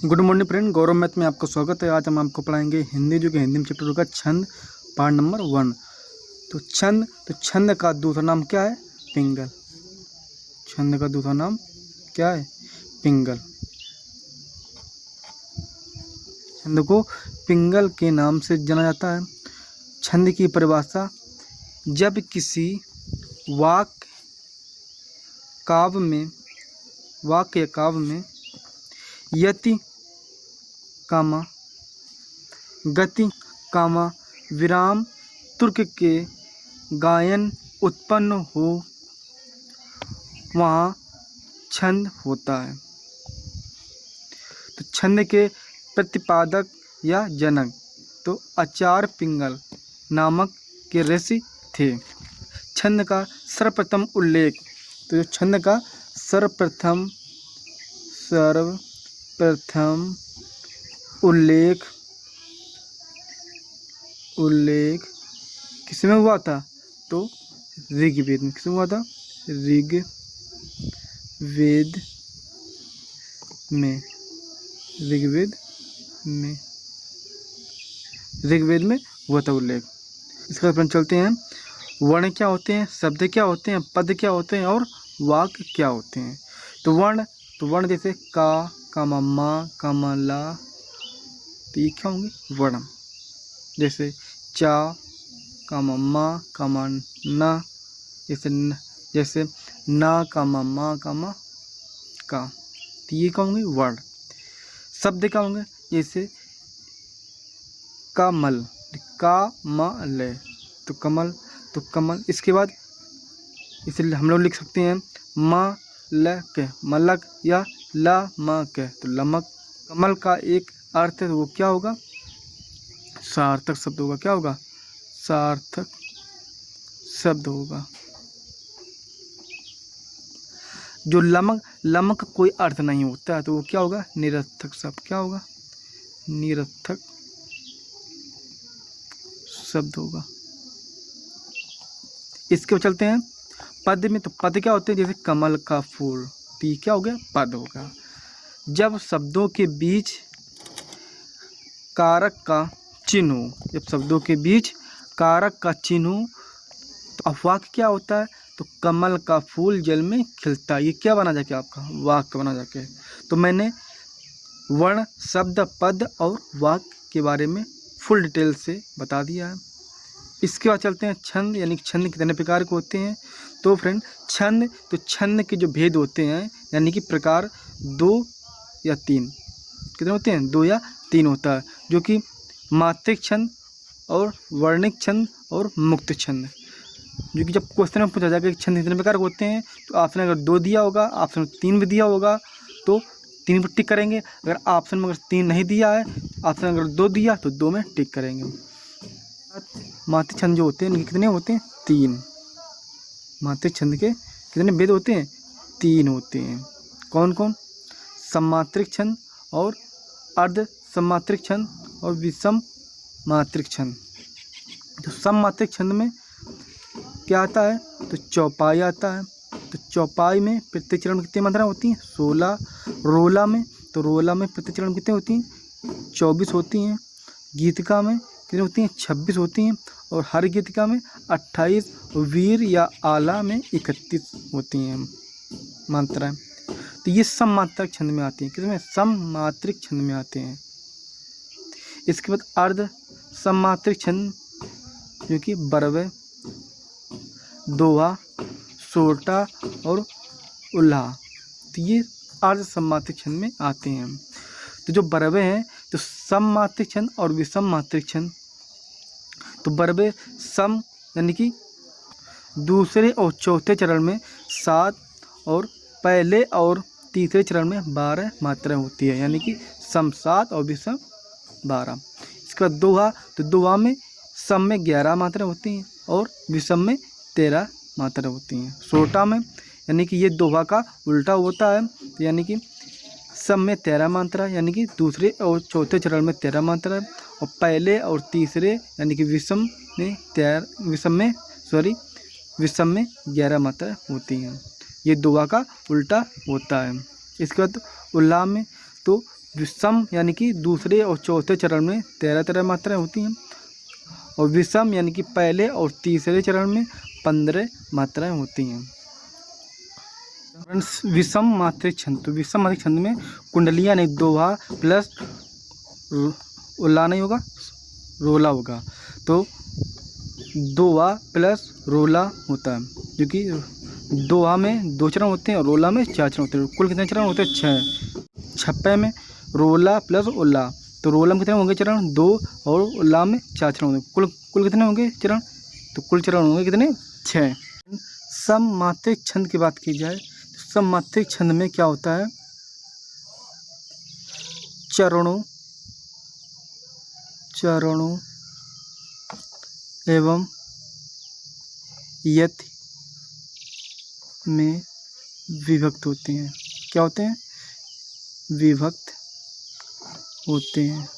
Good morning friend, गौरव math में आपका स्वागत है। आज हम आपको पढ़ाएंगे हिंदी, जो कि हिंदी में चैप्टर होगा छंद, पार्ट नंबर 1। तो छंद का दूसरा नाम क्या है? पिंगल। छंद का दूसरा नाम क्या है? पिंगल। छंद को पिंगल के नाम से जाना जाता है। छंद की परिभाषा: जब किसी वाक्य या काव्य में यति, गति, विराम तुर्क के गायन उत्पन्न हो, वहाँ छंद होता है। तो छंद के प्रतिपादक या जनक तो आचार्य पिंगल नामक के ऋषि थे। छंद का सर्वप्रथम उल्लेख, तो जो छंद का सर्वप्रथम उल्लेख किसमें हुआ था? तो ऋग्वेद में। किसमें हुआ था? ऋग्वेद में हुआ था उल्लेख। इसका अपन चलते हैं। वर्ण क्या होते हैं, शब्द क्या होते हैं, पद क्या होते हैं और वाक्य क्या होते हैं। तो वर्ण जैसे का, कामा माँ, कामा ला, तो ये क्या होंगे? वर्ण। जैसे चा, कामा माँ, कामा ना, जैसे ना, कामा माँ, कामा का, तो ये क्या होंगे? वर्ण। शब्द क्या होंगे? जैसे कमल, कामल, तो कमल। इसके बाद इसलिए हम लोग लिख सकते हैं मलक या लमक, तो लमक। कमल का एक अर्थ है, वो क्या होगा? सार्थक शब्द होगा। क्या होगा? सार्थक शब्द होगा। जो लमक कोई अर्थ नहीं होता है, तो वो क्या होगा? निरर्थक शब्द। क्या होगा? निरर्थक शब्द होगा। इसके बाद चलते हैं पद में। तो पद क्या होते हैं? जैसे कमल का फूल, तो ये क्या हो गया? पद होगा। जब शब्दों के बीच कारक का चिन्ह हो, तो वाक्य क्या होता है? तो कमल का फूल जल में खिलता है। ये क्या बना जाके? आपका वाक्य बना जाके। तो मैंने वर्ण, शब्द, पद और वाक्य के बारे में फुल डिटेल से बता दिया है। इसके बाद चलते हैं छंद, यानी छंद कितने प्रकार के होते हैं। तो फ्रेंड छंद के जो भेद होते हैं, यानी कि प्रकार 2 या 3, कितने होते हैं? 2 या 3 होता है, जो कि मात्रिक छंद और वर्णिक छंद और मुक्त छंद। जो कि जब क्वेश्चन में पूछा जाएगा कि छंद कितने प्रकार के होते हैं, तो ऑप्शन अगर 2 दिया होगा, ऑप्शन 3 भी दिया होगा, तो 3 पर टिक करेंगे। अगर ऑप्शन में अगर 3 नहीं दिया है, ऑप्शन अगर 2 दिया तो 2 में टिक करेंगे। मात्रिक छंद जो होते हैं, इनके कितने होते हैं? 3। मात्रिक छंद के कितने भेद होते हैं? 3 होते हैं। कौन कौन? सममात्रिक छंद और अर्ध सममात्रिक छंद और विषम मात्रिक छंद। तो सममात्रिक छंद में क्या आता है? तो चौपाई आता है। तो चौपाई में प्रत्येक चरण में कितनी मात्रा होती हैं? 16। रोला में प्रत्येक चरण में कितनी होती हैं? 24 होती हैं। गीतिका में कितनी होती हैं? 26 होती हैं। और हर गीतिका में 28, वीर या आला में 31 होती हैं मात्राएं। तो ये सममात्रिक छंद में आती हैं। किसमें? सममात्रिक छंद में आते हैं। इसके बाद अर्ध सममात्रिक छंद, जो कि बरवे, दोहा, सोरठा और उल्लाह, तो ये अर्ध सममात्रिक छंद में आते हैं। तो जो बरवे हैं, तो सममात्रिक छंद और विषम मात्रिक छंद। तो बरवे सम, यानी कि दूसरे और चौथे चरण में 7 और पहले और तीसरे चरण में 12 मात्राएं होती है, यानी कि सम 7 और विषम 12। इसके बाद दोहा, तो दोहा में सम में 11 मात्राएं होती हैं और विषम में 13 मात्राएं होती हैं। सोरठा में, यानी कि ये दोहा का उल्टा होता है, यानी कि सम में 13 मात्रा, यानी कि दूसरे और चौथे चरण में 13 मात्रा, और पहले और तीसरे यानी कि विषम में 11 मात्रा होती हैं। ये दोहा का उल्टा होता है। इसके बाद उल्लाह में, तो विषम यानी कि दूसरे और चौथे चरण में 13 मात्राएं होती हैं, और विषम यानी कि पहले और तीसरे चरण में 15 मात्राएं होती हैं। विषम मात्रिक छंद, तो विषम मात्रिक छंद में कुंडलियाँ नहीं, दोहा प्लस उल्ला नहीं होगा, रोला होगा, तो दोहा प्लस रोला होता है, क्योंकि दोहा में 2 चरण होते हैं और रोला में 4 चरण होते हैं। कुल कितने चरण होते हैं? 6। छप्पे में रोला प्लस उल्ला, तो रोला में कितने होंगे चरण? 2, और उल्ला में 4 चरण होंगे। कुल कितने होंगे चरण? तो कुल चरण होंगे कितने? 6। सममात्रिक छंद की बात की जाए, सममात्रिक छंद में क्या होता है? चरणों एवं यति में विभक्त होते हैं। क्या होते हैं? विभक्त होते हैं।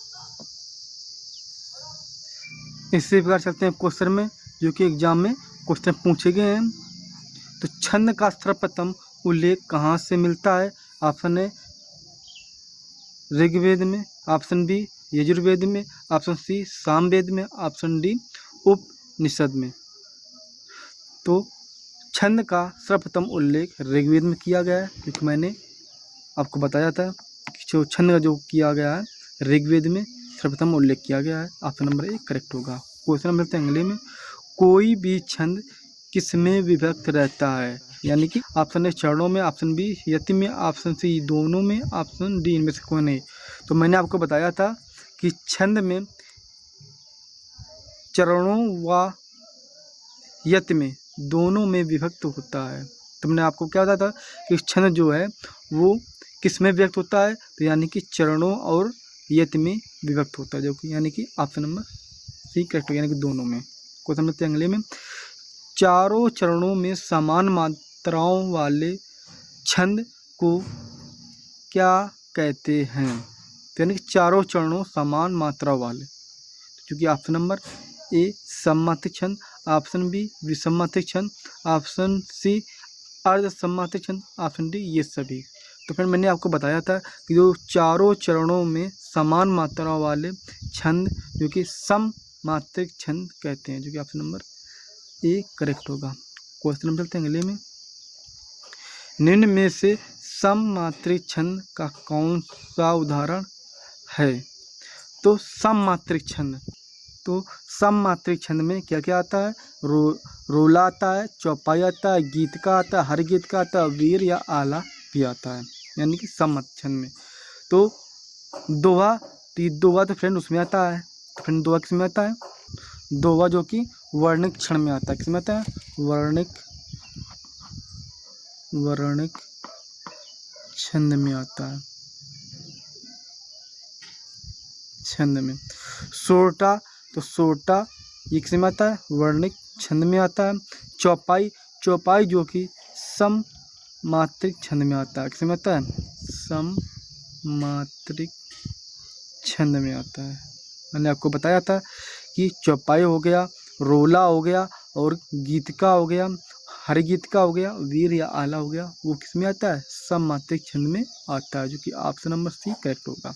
इसी प्रकार चलते हैं क्वेश्चन में, जो कि एग्जाम में क्वेश्चन पूछे गए हैं। तो छंद का सर्वप्रथम उल्लेख कहाँ से मिलता है? ऑप्शन ए ऋग्वेद में, ऑप्शन बी यजुर्वेद में, ऑप्शन सी सामवेद में, ऑप्शन डी उपनिषद में। तो छंद का सर्वप्रथम उल्लेख ऋग्वेद में किया गया है, क्योंकि मैंने आपको बताया था कि जो छंद का जो किया गया है ऋग्वेद में सर्वप्रथम उल्लेख किया गया है। ऑप्शन नंबर 1 करेक्ट होगा। क्वेश्चन नंबर अगले में, कोई भी छंद किसमें विभक्त रहता है? यानी कि ऑप्शन ए चरणों में, ऑप्शन बी यति में, ऑप्शन सी दोनों में, ऑप्शन डी इनमें से कोई नहीं। तो मैंने आपको बताया था कि छंद में चरणों व यति में दोनों में विभक्त होता है। तो मैंने आपको क्या बताया था कि छंद जो है वो किस में विभक्त होता है? तो यानी कि चरणों और यति में विभक्त होता है, जो कि यानी कि ऑप्शन नंबर सी करेक्ट हो, यानी कि दोनों में। क्वेश्चन नंबर अगले में, चारों चरणों में समान मात्राओं वाले छंद को क्या कहते हैं? तो यानी कि चारों चरणों समान मात्रा वाले, क्योंकि ऑप्शन नंबर ए सममात्रिक छंद, ऑप्शन बी विषममात्रिक छंद, ऑप्शन सी अर्ध सममात्रिक छंद, ऑप्शन डी ये सभी। तो फिर मैंने आपको बताया था कि जो चारों चरणों में समान मात्रा वाले छंद जो कि सममात्रिक छंद कहते हैं, जो कि ऑप्शन नंबर ए करेक्ट होगा। क्वेश्चन नंबर चलते हैं अगले में, निम्न में से सममात्रिक छंद का कौन सा उदाहरण है? तो सममात्रिक छंद, तो सममात्रिक छंद में क्या क्या आता है? रोला आता है, चौपाई आता है, गीत का आता है, हर गीत का आता है, वीर या आला भी आता है, यानी कि सममात्रिक छंद में। तो दोहा, दोहा तो फ्रेंड उसमें आता है। तो फ्रेंड दोहा किस में आता है? दोहा जो कि वर्णिक क्षण में आता है। किस में आता है? वर्णिक छंद में आता है, छंद में। सोरठा, तो सोरठा ये किस में आता है? वर्णिक छंद में आता है। चौपाई, चौपाई जो कि सममात्रिक छंद में आता है। किस में आता है? सममात्रिक छंद में आता है। मैंने आपको बताया था कि चौपाई हो गया, रोला हो गया, और गीतका हो गया, हर गीतका हो गया, वीर या आला हो गया, वो किस में आता है? सममात्रिक छंद में आता है, जो कि ऑप्शन नंबर सी करेक्ट होगा।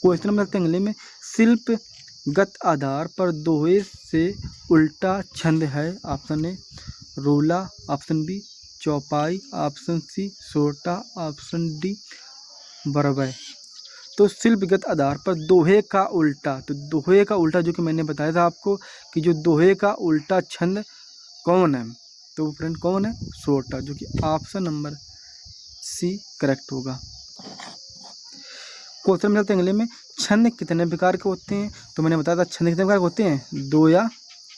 क्वेश्चन नंबर अगले में, शिल्पगत आधार पर दोहे से उल्टा छंद है। ऑप्शन ए रोला, ऑप्शन बी चौपाई, ऑप्शन सी सोरठा, ऑप्शन डी बरबय। तो शिल्पगत आधार पर दोहे का उल्टा, तो दोहे का उल्टा जो कि मैंने बताया था आपको कि जो दोहे का उल्टा छंद कौन है? तो फ्रेंड कौन है? सोरठा, जो कि ऑप्शन नंबर सी करेक्ट होगा। क्वेश्चन में चलते हैं अगले में, छंद कितने प्रकार के होते हैं? तो मैंने बताया था छंद कितने प्रकार के होते हैं? 2 या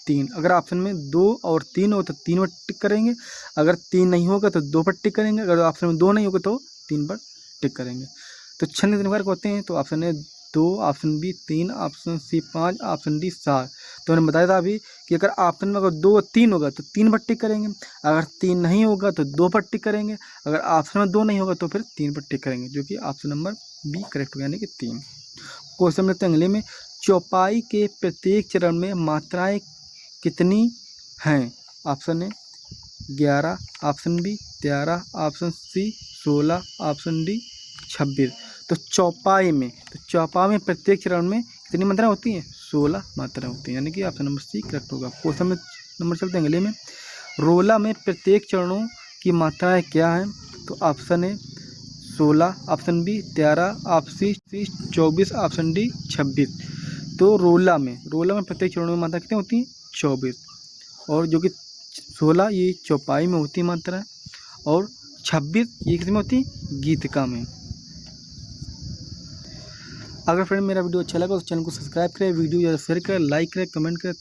3। अगर ऑप्शन में 2 और 3 हो तो 3 पर टिक करेंगे, अगर 3 नहीं होगा तो 2 पर टिक करेंगे, अगर ऑप्शन में 2 नहीं होगा तो 3 पर टिक करेंगे। तो छंद कितने प्रकार के होते हैं? तो option A 2, option B 3, option C 5, option D 7। तो मैंने बताया था अभी कि अगर ऑप्शन में अगर 2 3 होगा तो 3 पर टिक करेंगे, अगर 3 नहीं होगा तो 2 पर टिक करेंगे, अगर ऑप्शन में 2 नहीं होगा तो फिर 3 पर टिक करेंगे, जो कि ऑप्शन नंबर बी करेक्ट होगा, यानी कि 3। क्वेश्चन नंबर अगले में, चौपाई के प्रत्येक चरण में मात्राएं कितनी हैं? Option A 11, option B 13, option C 16, option D 26। तो चौपाई में प्रत्येक चरण में कितनी मात्रा होती हैं? 16 मात्रा होती हैं, यानी कि ऑप्शन नंबर सी करेक्ट होगा। क्वेश्चन में नंबर चलते हैं अगले में। रोला में प्रत्येक चरणों की मात्राएं क्या हैं? तो option A 16, option B 13, option C 24, option D 26। तो रोला में प्रत्येक चरणों में मात्रा कितनी होती हैं? 24, और जो कि 16 ये चौपाई में होती है मात्रा, और 26 ये किस में होती है? गीतिका में। अगर फ्रेंड मेरा वीडियो अच्छा लगा तो चैनल को सब्सक्राइब करें, वीडियो ज़्यादा शेयर करें, लाइक करें, कमेंट करें।